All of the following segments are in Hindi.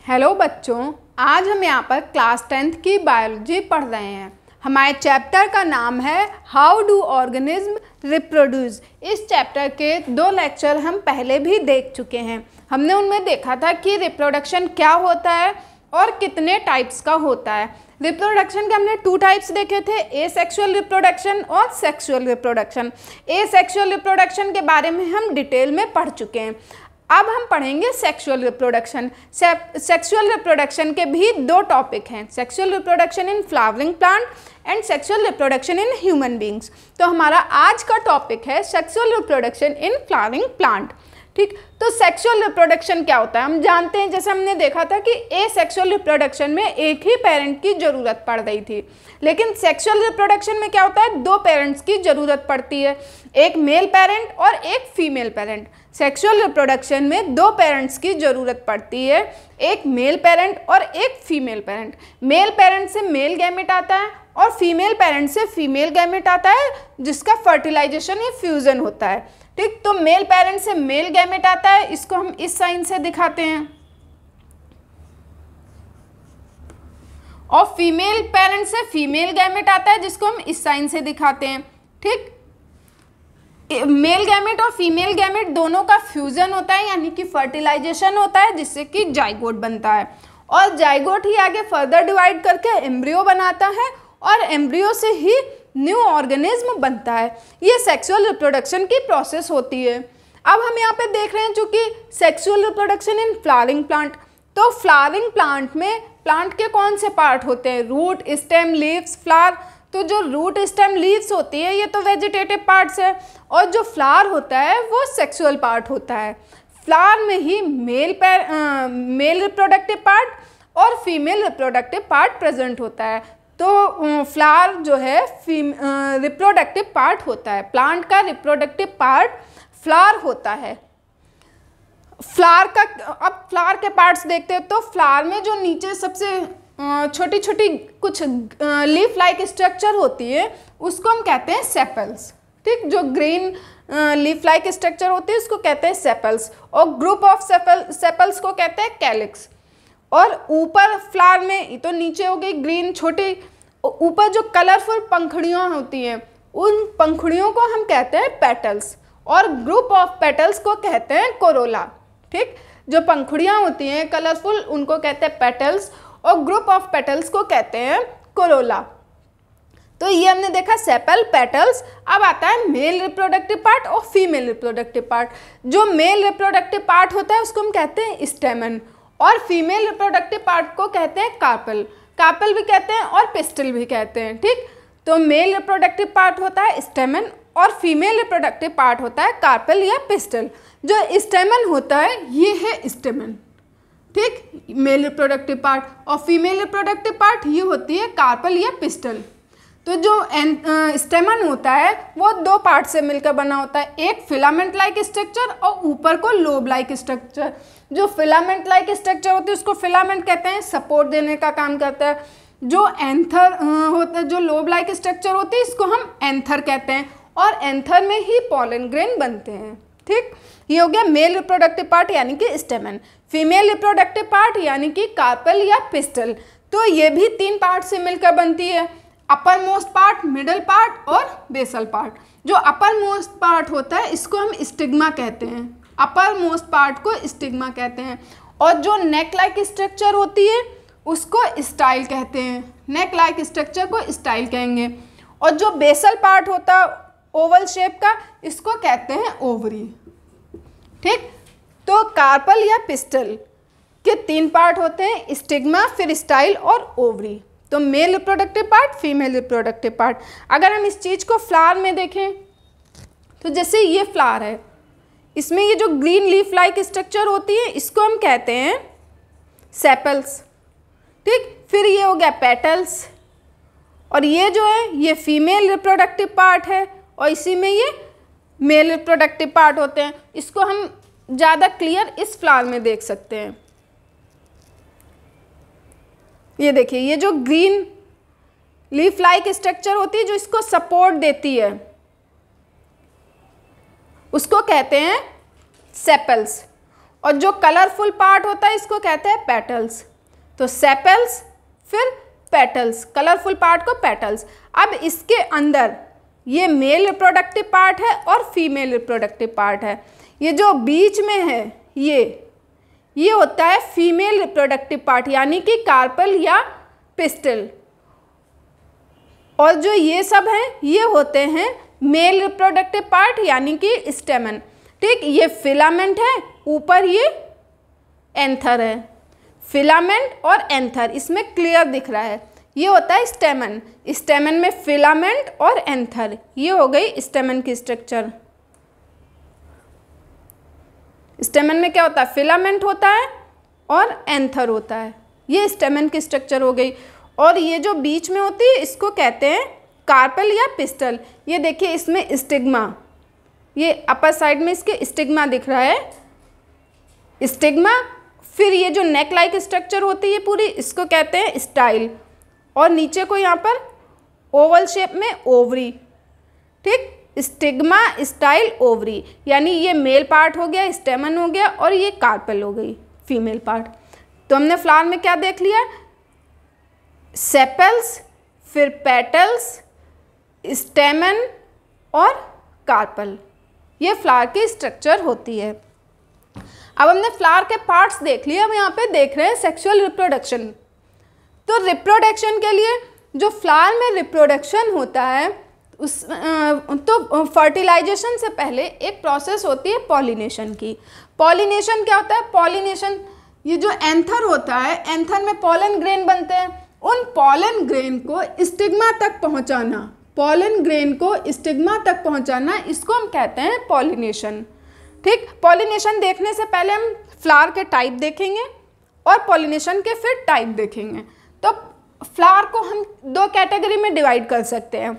हेलो बच्चों, आज हम यहाँ पर क्लास 10th की बायोलॉजी पढ़ रहे हैं। हमारे चैप्टर का नाम है हाउ डू ऑर्गेनिज्म रिप्रोड्यूस। इस चैप्टर के 2 लेक्चर हम पहले भी देख चुके हैं। हमने उनमें देखा था कि रिप्रोडक्शन क्या होता है और कितने टाइप्स का होता है। रिप्रोडक्शन के हमने 2 टाइप्स देखे थे, एसेक्सुअल रिप्रोडक्शन और सेक्सुअल रिप्रोडक्शन। एसेक्सुअल रिप्रोडक्शन के बारे में हम डिटेल में पढ़ चुके हैं। अब हम पढ़ेंगे सेक्सुअल रिप्रोडक्शन। सेक्सुअल रिप्रोडक्शन के भी 2 टॉपिक हैं, sexual reproduction in flowering plant and sexual reproduction in human beings. तो हमारा आज का टॉपिक है sexual reproduction in flowering plant. ठीक, तो सेक्सुअल रिप्रोडक्शन क्या होता है हम जानते हैं। जैसे हमने देखा था कि एसेक्सुअल रिप्रोडक्शन में एक ही पेरेंट की ज़रूरत पड़ रही थी, लेकिन सेक्सुअल रिप्रोडक्शन में क्या होता है 2 पेरेंट्स की ज़रूरत पड़ती है, एक मेल पेरेंट और एक फीमेल पेरेंट। सेक्सुअल रिप्रोडक्शन में 2 पेरेंट्स की ज़रूरत पड़ती है, एक मेल पेरेंट और एक फीमेल पेरेंट। मेल पेरेंट से मेल गैमेट आता है और फीमेल पेरेंट से फीमेल गैमेट आता है, जिसका फर्टिलाइजेशन या फ्यूजन होता है। ठीक, तो मेल पेरेंट से मेल गैमेट आता है, इसको हम इस साइन से दिखाते हैं, और फीमेल पेरेंट से फीमेल गैमेट आता है, जिसको हम इस साइन से दिखाते हैं। ठीक, मेल गैमेट और फीमेल गैमेट दोनों का फ्यूजन होता है, यानी कि फर्टिलाइजेशन होता है, जिससे कि जाइगोट बनता है, और जाइगोट ही आगे फर्दर डिवाइड करके एम्ब्रियो बनाता है, और एम्ब्रियो से ही न्यू ऑर्गेनिज्म बनता है। ये सेक्सुअल रिप्रोडक्शन की प्रोसेस होती है। अब हम यहाँ पे देख रहे हैं चूँकि sexual reproduction in flowering plant, तो फ्लावरिंग प्लांट में प्लांट के कौन से पार्ट होते हैं, रूट, स्टेम, लीव्स, फ्लावर। तो जो रूट, स्टेम, लीव्स होती है ये तो वेजिटेटिव पार्ट्स है, और जो फ्लावर होता है वो सेक्सुअल पार्ट होता है। फ्लावर में ही मेल रिप्रोडक्टिव पार्ट और फीमेल रिप्रोडक्टिव पार्ट प्रेजेंट होता है। तो फ्लावर जो है रिप्रोडक्टिव पार्ट होता है, प्लांट का रिप्रोडक्टिव पार्ट फ्लावर होता है। फ्लावर का, अब फ्लावर के पार्ट्स देखते हैं, तो फ्लावर में जो नीचे सबसे छोटी छोटी कुछ लीफ लाइक स्ट्रक्चर होती है उसको हम कहते हैं सेपल्स। ठीक, जो ग्रीन लीफ लाइक स्ट्रक्चर होती है उसको कहते हैं सेपल्स, और ग्रुप ऑफ सेपल्स को कहते हैं कैलिक्स। और ऊपर फ्लावर में तो नीचे हो गई ग्रीन छोटी, ऊपर जो कलरफुल पंखुड़ियाँ होती हैं उन पंखुड़ियों को हम कहते हैं पेटल्स, और ग्रुप ऑफ पेटल्स को कहते हैं कोरोला। ठीक, जो पंखुड़ियाँ होती हैं कलरफुल उनको कहते हैं पेटल्स, और ग्रुप ऑफ पेटल्स को कहते हैं कोरोला। तो ये हमने देखा सेपल, पेटल्स। अब आता है मेल रिप्रोडक्टिव पार्ट और फीमेल रिप्रोडक्टिव पार्ट। जो मेल रिप्रोडक्टिव पार्ट होता है उसको हम कहते हैं स्टेमन, और फीमेल रिप्रोडक्टिव पार्ट को कहते हैं कार्पल। कार्पल भी कहते हैं और पिस्टल भी कहते हैं। ठीक, तो मेल रिप्रोडक्टिव पार्ट होता है स्टेमन और फीमेल रिप्रोडक्टिव पार्ट होता है कार्पल या पिस्टल। जो स्टेमन होता है ये है स्टेमन। ठीक, मेल रिप्रोडक्टिव पार्ट, और फीमेल रिप्रोडक्टिव पार्ट ये होती है कार्पल या पिस्टल। तो जो स्टेमन होता है वो 2 पार्ट से मिलकर बना होता है, एक फिलामेंट लाइक स्ट्रक्चर और ऊपर को लोब लाइक स्ट्रक्चर। जो फिलामेंट लाइक स्ट्रक्चर होती है उसको फिलामेंट कहते हैं, सपोर्ट देने का काम करता है। जो एंथर होता है, जो लोब लाइक स्ट्रक्चर होती है इसको हम एंथर कहते हैं, और एंथर में ही पॉलन ग्रेन बनते हैं। ठीक, ये हो गया मेल रिप्रोडक्टिव पार्ट यानी कि स्टेमन। फीमेल रिप्रोडक्टिव पार्ट यानी कि कार्पल या पिस्टल, तो ये भी 3 पार्ट से मिलकर बनती है, upper most part, middle part और बेसल पार्ट। जो अपर मोस्ट पार्ट होता है इसको हम स्टिग्मा कहते हैं, अपर मोस्ट पार्ट को स्टिग्मा कहते हैं, और जो नेक लाइक स्ट्रक्चर होती है उसको स्टाइल कहते हैं, नेक लाइक स्ट्रक्चर को स्टाइल कहेंगे, और जो बेसल पार्ट होता है ओवल शेप का इसको कहते हैं ओवरी। ठीक, तो कार्पल या पिस्टल के 3 पार्ट होते हैं, स्टिग्मा, फिर स्टाइल और ओवरी। तो male reproductive part, female reproductive part. अगर हम इस चीज़ को फ्लावर में देखें तो जैसे ये फ्लावर है, इसमें ये जो ग्रीन लीफ लाइक स्ट्रक्चर होती है इसको हम कहते हैं सेपल्स। ठीक, फिर ये हो गया पेटल्स, और ये जो है ये फीमेल रिप्रोडक्टिव पार्ट है, और इसी में ये मेल रिप्रोडक्टिव पार्ट होते हैं। इसको हम ज़्यादा क्लियर इस फ्लावर में देख सकते हैं। ये देखिए, ये जो ग्रीन लीफ लाइक स्ट्रक्चर होती है जो इसको सपोर्ट देती है उसको कहते हैं सेपल्स, और जो कलरफुल पार्ट होता है इसको कहते हैं पेटल्स। तो सेपल्स फिर पेटल्स, कलरफुल पार्ट को पेटल्स। अब इसके अंदर ये मेल रिप्रोडक्टिव पार्ट है और फीमेल रिप्रोडक्टिव पार्ट है। ये जो बीच में है ये होता है फीमेल रिप्रोडक्टिव पार्ट, यानी कि कार्पल या पिस्टल। और जो ये सब हैं ये होते हैं मेल रिप्रोडक्टिव पार्ट, यानी कि स्टेमन। ठीक, ये फिलामेंट है, ऊपर ये एंथर है। फिलामेंट और एंथर इसमें क्लियर दिख रहा है। ये होता है स्टेमन। स्टेमन में फिलामेंट और एंथर, ये हो गई स्टेमन की स्ट्रक्चर। स्टेमन में क्या होता है? फिलामेंट होता है और एंथर होता है। ये स्टेमन की स्ट्रक्चर हो गई। और ये जो बीच में होती है इसको कहते हैं कार्पल या पिस्टल। ये देखिए इसमें स्टिग्मा, ये अपर साइड में इसके स्टिग्मा दिख रहा है, स्टिग्मा। फिर ये जो नेक लाइक स्ट्रक्चर होती है पूरी, इसको कहते हैं स्टाइल। और नीचे को यहाँ पर ओवल शेप में ओवरी। ठीक, स्टिग्मा, स्टाइल, ओवरी, यानी ये मेल पार्ट हो गया, स्टेमन हो गया, और ये कार्पल हो गई फीमेल पार्ट। तो हमने फ्लावर में क्या देख लिया? सेपल्स, फिर पेटल्स, स्टेमन और कार्पल, ये फ्लावर की स्ट्रक्चर होती है। अब हमने फ्लावर के पार्ट्स देख लिए, हम यहाँ पे देख रहे हैं सेक्सुअल रिप्रोडक्शन। तो रिप्रोडक्शन के लिए जो फ्लावर में रिप्रोडक्शन होता है उस तो फर्टिलाइजेशन से पहले एक प्रोसेस होती है पॉलिनेशन की। पॉलिनेशन क्या होता है? पॉलिनेशन, ये जो एंथर होता है, एंथर में पॉलन ग्रेन बनते हैं, उन पॉलन ग्रेन को स्टिग्मा तक पहुंचाना, पॉलन ग्रेन को स्टिग्मा तक पहुंचाना, इसको हम कहते हैं पॉलिनेशन। ठीक, पॉलिनेशन देखने से पहले हम फ्लावर के टाइप देखेंगे और पॉलिनेशन के फिर टाइप देखेंगे। तो फ्लावर को हम दो कैटेगरी में डिवाइड कर सकते हैं,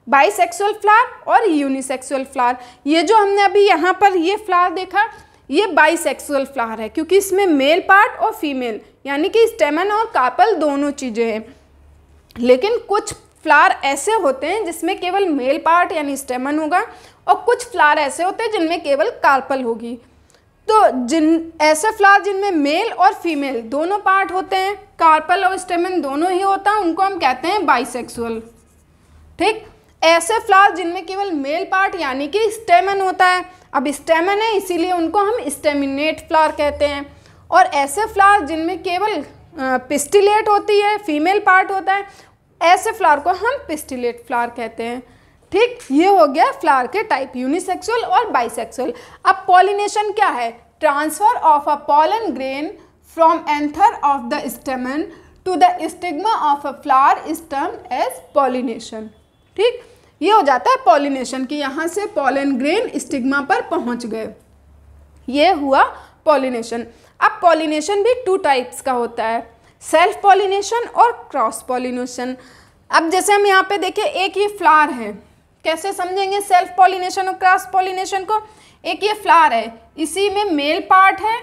बाइसेक्सुअल फ्लावर और यूनिसेक्सुअल फ्लावर। ये जो हमने अभी यहाँ पर ये फ्लावर देखा, ये बाइसेक्सुअल फ्लावर है, क्योंकि इसमें मेल पार्ट और फीमेल, यानी कि स्टेमन और कार्पल दोनों चीज़ें हैं। लेकिन कुछ फ्लावर ऐसे होते हैं जिसमें केवल मेल पार्ट यानी स्टेमन होगा, और कुछ फ्लावर ऐसे होते हैं जिनमें केवल कार्पल होगी। तो ऐसे फ्लावर जिनमें मेल और फीमेल दोनों पार्ट होते हैं, कार्पल और स्टेमन दोनों ही होता है, उनको हम कहते हैं बाइसेक्सुअल। ठीक, ऐसे फ्लावर जिनमें केवल मेल पार्ट यानी कि स्टेमन होता है, अब स्टेमन है इसीलिए उनको हम स्टेमिनेट फ्लावर कहते हैं। और ऐसे फ्लावर जिनमें केवल पिस्टिलेट होती है, फीमेल पार्ट होता है, ऐसे फ्लावर को हम पिस्टिलेट फ्लावर कहते हैं। ठीक, ये हो गया फ्लावर के टाइप, यूनिसेक्सुअल और बाइसेक्सुअल। अब पॉलिनेशन क्या है? Transfer of a pollen grain from anther of the stamen to the stigma of a flower is termed as pollination. ठीक, ये हो जाता है पॉलिनेशन की, यहाँ से पॉलन ग्रेन स्टिग्मा पर पहुँच गए, ये हुआ पॉलिनेशन। अब पॉलिनेशन भी टू टाइप्स का होता है, सेल्फ पॉलिनेशन और क्रॉस पॉलिनेशन। अब जैसे हम यहाँ पे देखें, एक ये फ्लावर है, कैसे समझेंगे सेल्फ पॉलिनेशन और क्रॉस पॉलिनेशन को? एक ये फ्लावर है, इसी में मेल पार्ट है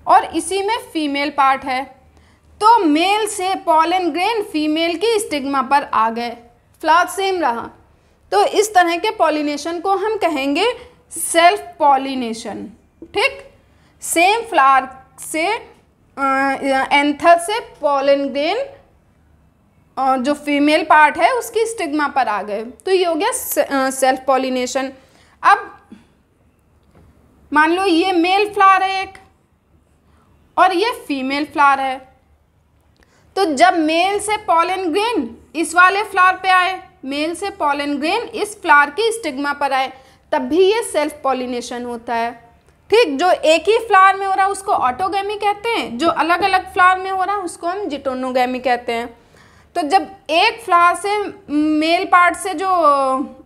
और इसी में फीमेल पार्ट है। तो मेल से पॉलन ग्रेन फीमेल की स्टिग्मा पर आ गए, फ्लावर सेम रहा। तो इस तरह के पॉलिनेशन को हम कहेंगे सेल्फ पॉलिनेशन। ठीक, सेम फ्लावर से एंथर से पॉलन ग्रेन जो फीमेल पार्ट है उसकी स्टिग्मा पर आ गए, तो ये हो गया सेल्फ पॉलिनेशन। अब मान लो ये मेल फ्लावर है एक और ये फीमेल फ्लावर है, तो जब मेल से पॉलन ग्रेन इस वाले फ्लावर पे आए, मेल से पॉलन ग्रेन इस फ्लावर की स्टिग्मा पर आए, तब भी ये सेल्फ पॉलिनेशन होता है। ठीक, जो एक ही फ्लावर में हो रहा है उसको ऑटोगैमी कहते हैं, जो अलग अलग फ्लावर में हो रहा है उसको हम जिटोनोगैमी कहते हैं। तो जब एक फ्लावर से मेल पार्ट से जो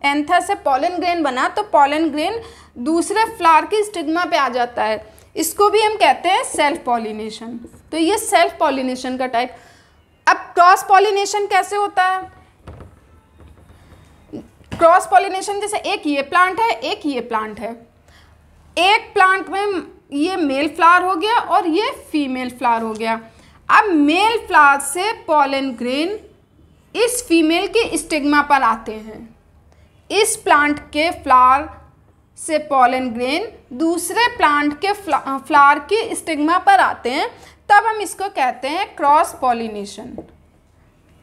एंथर से पॉलन ग्रेन बना, तो पॉलन ग्रेन दूसरे फ्लावर की स्टिग्मा पे आ जाता है, इसको भी हम कहते हैं सेल्फ पॉलिनेशन। तो ये सेल्फ पॉलिनेशन का टाइप। अब क्रॉस पॉलिनेशन कैसे होता है? क्रॉस पॉलिनेशन जैसे एक ये प्लांट है, एक ये प्लांट है, एक प्लांट में ये मेल फ्लावर हो गया और ये फीमेल फ्लावर हो गया। अब मेल फ्लावर से पॉलन ग्रेन इस फीमेल की स्टिग्मा पर आते हैं, इस प्लांट के फ्लावर से पॉलन ग्रेन दूसरे प्लांट के फ्लावर की स्टिग्मा पर आते हैं, तब हम इसको कहते हैं क्रॉस पॉलिनेशन।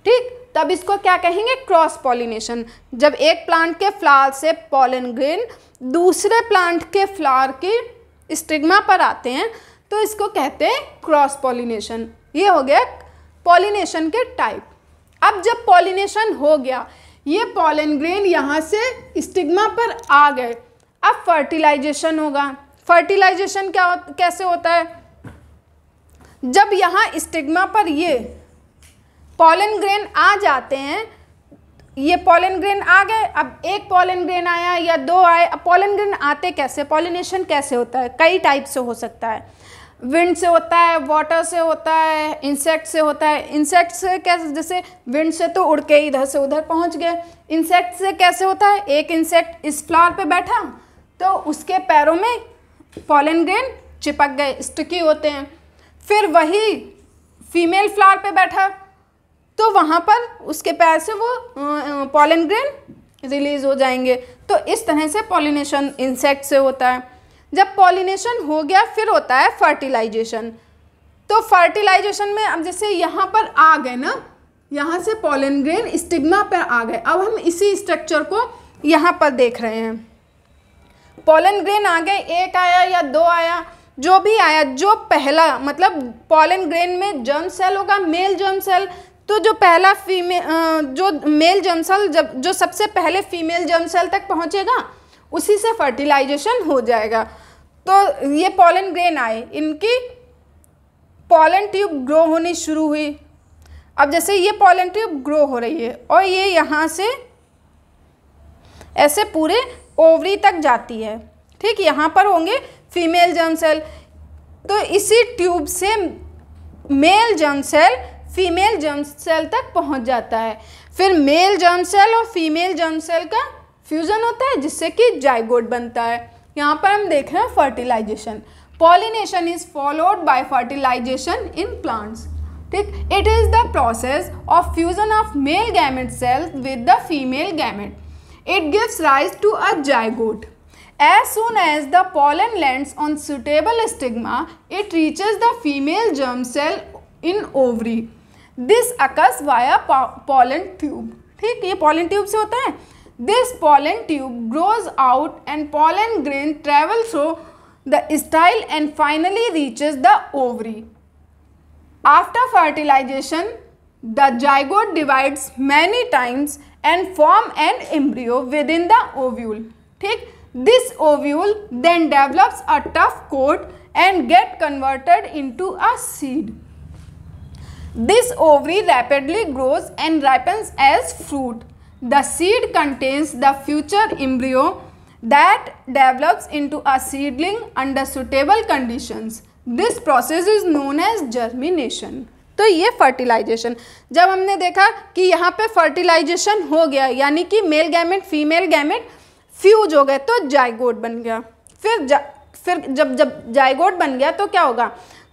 ठीक, तब इसको क्या कहेंगे? Cross pollination. जब एक प्लांट के फ्लावर से पॉलन ग्रेन दूसरे प्लांट के फ्लावर की स्टिग्मा पर आते हैं तो इसको कहते हैं क्रॉस पॉलिनेशन। ये हो गया पॉलिनेशन के टाइप। अब जब पॉलिनेशन हो गया, ये पॉलन ग्रेन यहाँ से स्टिग्मा पर आ गए, अब फर्टिलाइजेशन होगा। फर्टिलाइजेशन कैसे होता है? जब यहाँ स्टिग्मा पर ये पॉलन ग्रेन आ जाते हैं, ये पॉलन ग्रेन आ गए, अब एक पॉलन ग्रेन आया या दो आए। अब पॉलन ग्रेन आते कैसे, पॉलिनेशन कैसे होता है? कई टाइप से हो सकता है। विंड से होता है, वाटर से होता है, इंसेक्ट से होता है। इंसेक्ट से कैसे? जैसे विंड से तो उड़ के इधर से उधर पहुंच गए। इंसेक्ट से कैसे होता है? एक इंसेक्ट इस फ्लावर पे बैठा तो उसके पैरों में पॉलन ग्रेन चिपक गए, स्टिकी होते हैं। फिर वही फीमेल फ्लावर पे बैठा तो वहाँ पर उसके पैर से वो पॉलन ग्रेन रिलीज हो जाएंगे। तो इस तरह से पॉलिनेशन इंसेक्ट से होता है। जब पॉलिनेशन हो गया फिर होता है फर्टिलाइजेशन। तो फर्टिलाइजेशन में अब जैसे यहाँ पर आ गए ना, यहाँ से पॉलन ग्रेन स्टिग्मा पर आ गए। अब हम इसी स्ट्रक्चर को यहाँ पर देख रहे हैं। पॉलन ग्रेन आ गए, एक आया या दो आया, जो भी आया, जो पहला मतलब पॉलन ग्रेन में जर्म सेल होगा, मेल जर्म सेल। तो जो पहला जो मेल जर्म सेल जो सबसे पहले फीमेल जर्म सेल तक पहुँचेगा उसी से फर्टिलाइजेशन हो जाएगा। तो ये पॉलन ग्रेन आए, इनकी पॉलन ट्यूब ग्रो होनी शुरू हुई। अब जैसे ये पॉलन ट्यूब ग्रो हो रही है और ये यहाँ से ऐसे पूरे ओवरी तक जाती है। ठीक, यहाँ पर होंगे फीमेल जर्म सेल। तो इसी ट्यूब से male germ cell female germ cell तक पहुँच जाता है। फिर मेल जर्म सेल और फीमेल जर्म सेल का फ्यूजन होता है जिससे कि जाइगोट बनता है। यहाँ पर हम देख रहे हैं fertilisation. Pollination is followed by fertilisation in plants. ठीक, it is the process of fusion of male gamete cells with the female gamete. It gives rise to a zygote. As soon as the pollen lands on suitable stigma, it reaches the female germ cell in ovary. This occurs via pollen tube. ठीक, ये pollen tube से होता है. This pollen tube grows out and pollen grain travel through the style and finally reaches the ovary. After fertilization, the zygote divides many times and form an embryo within the ovule. ठीक, this ovule then develops a tough coat and get converted into a seed. This ovary rapidly grows and ripens as fruit. The seed contains the future embryo that develops into a seedling under suitable conditions. This process is known as germination. तो ये फर्टिलाइजेशन, जब हमने देखा कि यहाँ पे फर्टिलाइजेशन हो गया यानी कि male gamete female gamete fuse हो गए तो जाइगोट बन गया। फिर जब जाइगोट बन गया तो क्या होगा,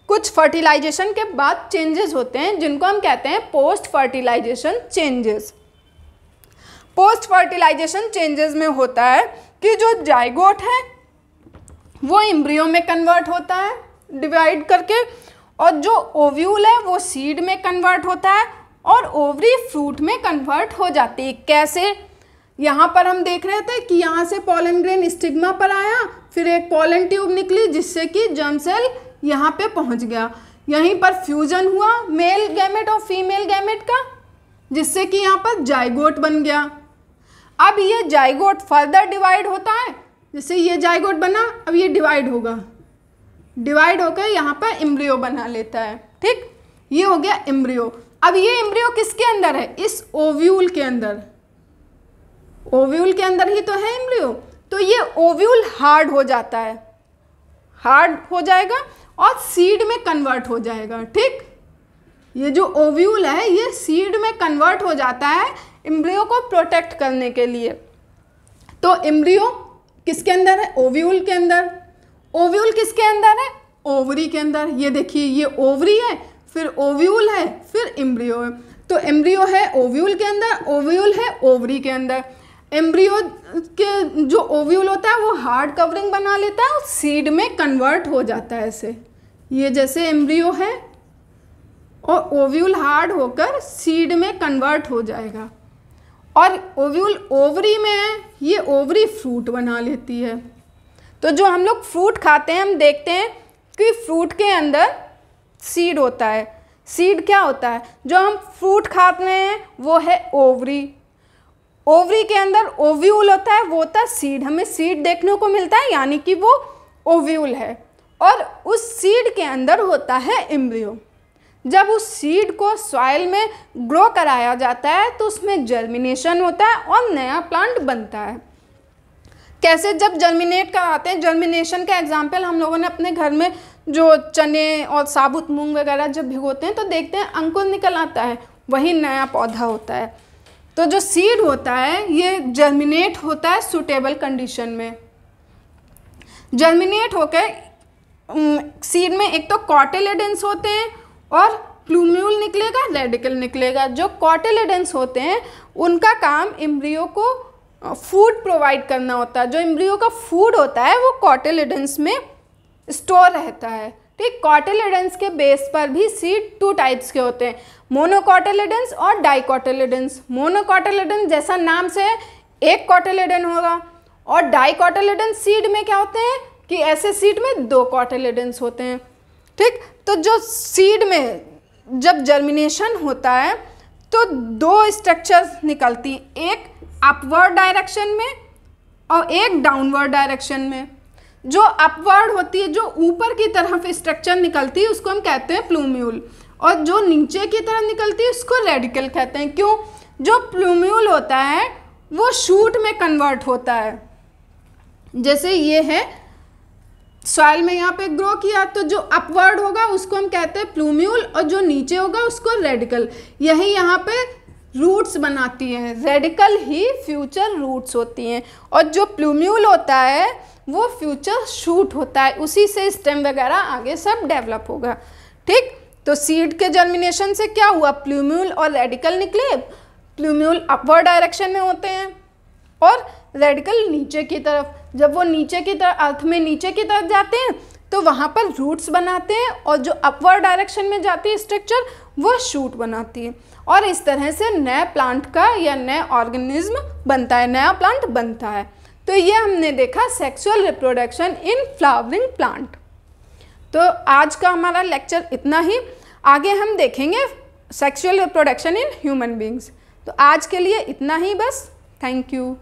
कुछ फर्टिलाइजेशन के बाद चेंजेस होते हैं जिनको हम कहते हैं post fertilisation changes. Post fertilisation changes में होता है कि जो जाइगोट है वो एम्ब्रियो में कन्वर्ट होता है डिवाइड करके, और जो ओव्यूल है वो सीड में कन्वर्ट होता है और ओवरी फ्रूट में कन्वर्ट हो जाती है। कैसे, यहाँ पर हम देख रहे थे कि यहाँ से पॉलन ग्रेन स्टिग्मा पर आया, फिर एक पॉलन ट्यूब निकली जिससे कि जर्म सेल यहाँ पे पहुँच गया, यहीं पर फ्यूजन हुआ मेल गैमेट और फीमेल गैमेट का जिससे कि यहाँ पर जाइगोट बन गया। अब ये जाइगोट फर्दर डिवाइड होता है, जैसे ये जाइगोट बना अब ये डिवाइड होगा, डिवाइड होकर यहाँ पर एम्ब्रियो बना लेता है। ठीक, ये हो गया एम्ब्रियो। अब ये एम्ब्रियो किसके अंदर है, इस ओव्यूल के अंदर, ओव्यूल के अंदर ही तो है एम्ब्रियो। तो ये ओव्यूल हार्ड हो जाता है, हार्ड हो जाएगा और सीड में कन्वर्ट हो जाएगा। ठीक, ये जो ओव्यूल है ये सीड में कन्वर्ट हो जाता है एम्ब्रियो को प्रोटेक्ट करने के लिए। तो एम्ब्रियो किसके अंदर है, ओव्यूल के अंदर। ओव्यूल किसके अंदर है, ओवरी के अंदर। ये देखिए ये ओवरी है, फिर ओव्यूल है, फिर एम्ब्रियो है। तो एम्ब्रियो है ओव्यूल के अंदर, ओव्यूल है ओवरी के अंदर। एम्ब्रियो के जो ओव्यूल होता है वो हार्ड कवरिंग बना लेता है और सीड में कन्वर्ट हो जाता है ऐसे, ये जैसे एम्ब्रियो है और ओव्यूल हार्ड होकर सीड में कन्वर्ट हो जाएगा। और ओव्यूल ओवरी में है, ये ओवरी फ्रूट बना लेती है। तो जो हम लोग फ्रूट खाते हैं हम देखते हैं कि फ्रूट के अंदर सीड होता है। सीड क्या होता है? जो हम फ्रूट खाते हैं वो है ओवरी। ओवरी के अंदर ओव्यूल होता है, वो होता है सीड। हमें सीड देखने को मिलता है यानी कि वो ओव्यूल है। और उस सीड के अंदर होता है एम्ब्रियो। जब उस सीड को सॉइल में ग्रो कराया जाता है तो उसमें जर्मिनेशन होता है और नया प्लांट बनता है। कैसे जब जर्मिनेट कराते हैं, जर्मिनेशन का एग्जाम्पल हम लोगों ने अपने घर में जो चने और साबुत मूंग वगैरह जब भिगोते हैं तो देखते हैं अंकुर निकल आता है, वही नया पौधा होता है। तो जो सीड होता है ये जर्मिनेट होता है सूटेबल कंडीशन में। जर्मिनेट होकर सीड में एक तो कॉटिलेडन्स होते हैं और प्लूम्यूल निकलेगा, रेडिकल निकलेगा। जो कॉटिलेडन्स होते हैं उनका काम एम्ब्रियो को फूड प्रोवाइड करना होता है। जो एम्ब्रियो का फूड होता है वो कॉटिलेडन्स में स्टोर रहता है। ठीक, कॉटिलेडन्स के बेस पर भी सीड 2 टाइप्स के होते हैं, मोनोकॉटिलेडन्स और डाइकॉटिलेडन्स। मोनोकॉटिलेडन जैसा नाम से एक कॉटिलेडन होगा और डाइकॉटिलेडन सीड में क्या होते हैं कि ऐसे सीड में 2 कॉटिलेडन्स होते हैं। ठीक, तो जो सीड में जब जर्मिनेशन होता है तो 2 स्ट्रक्चर्स निकलती हैं, एक अपवर्ड डायरेक्शन में और एक डाउनवर्ड डायरेक्शन में। जो अपवर्ड होती है, जो ऊपर की तरफ स्ट्रक्चर निकलती है उसको हम कहते हैं प्लूम्यूल, और जो नीचे की तरफ निकलती है उसको रेडिकल कहते हैं। क्यों? जो प्लूम्यूल होता है वो शूट में कन्वर्ट होता है। जैसे ये है सॉइल में यहाँ पे ग्रो किया तो जो अपवर्ड होगा उसको हम कहते हैं प्लूम्यूल और जो नीचे होगा उसको रेडिकल। यही यहाँ पे रूट्स बनाती हैं, रेडिकल ही फ्यूचर रूट्स होती हैं और जो प्लूम्यूल होता है वो फ्यूचर शूट होता है, उसी से स्टेम वगैरह आगे सब डेवलप होगा। ठीक, तो सीड के जर्मिनेशन से क्या हुआ, प्लूम्यूल और रेडिकल निकले। प्लूम्यूल अपवर्ड डायरेक्शन में होते हैं और रेडिकल नीचे की तरफ। जब वो नीचे की तरफ अर्थ में नीचे की तरफ जाते हैं तो वहाँ पर रूट्स बनाते हैं और जो अपवर्ड डायरेक्शन में जाती है स्ट्रक्चर वो शूट बनाती है और इस तरह से नए प्लांट का या नए ऑर्गेनिज्म बनता है, नया प्लांट बनता है। तो ये हमने देखा sexual reproduction in flowering plant. तो आज का हमारा लेक्चर इतना ही, आगे हम देखेंगे sexual reproduction in human beings. तो आज के लिए इतना ही बस, थैंक यू।